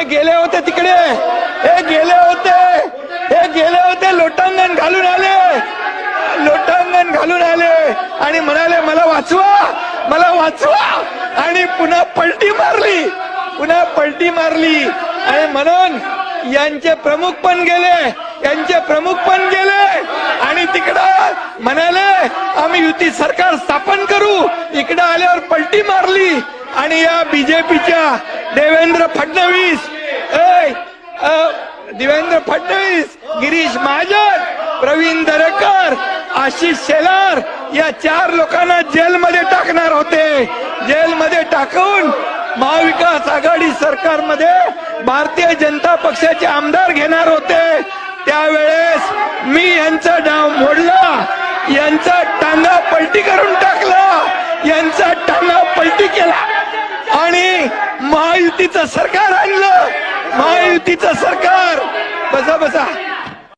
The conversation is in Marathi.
हे गेले होते तिकडे, हे गेले होते लोटांगण घालून आले आणि म्हणाले मला वाचवा आणि पुन्हा पलटी मारली आणि म्हणून यांचे प्रमुख पण गेले आणि तिकडं म्हणाले आम्ही युती सरकार स्थापन करू, इकडं आल्यावर पलटी मारली आणि या बीजेपीच्या देवेंद्र फडणवीस, गिरीश महाजन, प्रवीण दरेकर, आशिष शेलार या 4 लोकांना जेलमध्ये टाकणार होते. जेलमध्ये टाकून महाविकास आघाडी सरकारमध्ये भारतीय जनता पक्षाचे आमदार घेणार होते. त्यावेळेस मी यांचा डाव मोडला, यांचा टांगा पलटी करून टाकला, यांचा टांगा पलटी केला आणि महायुतीचं सरकार आणलं. महायुतीचं सरकार बसा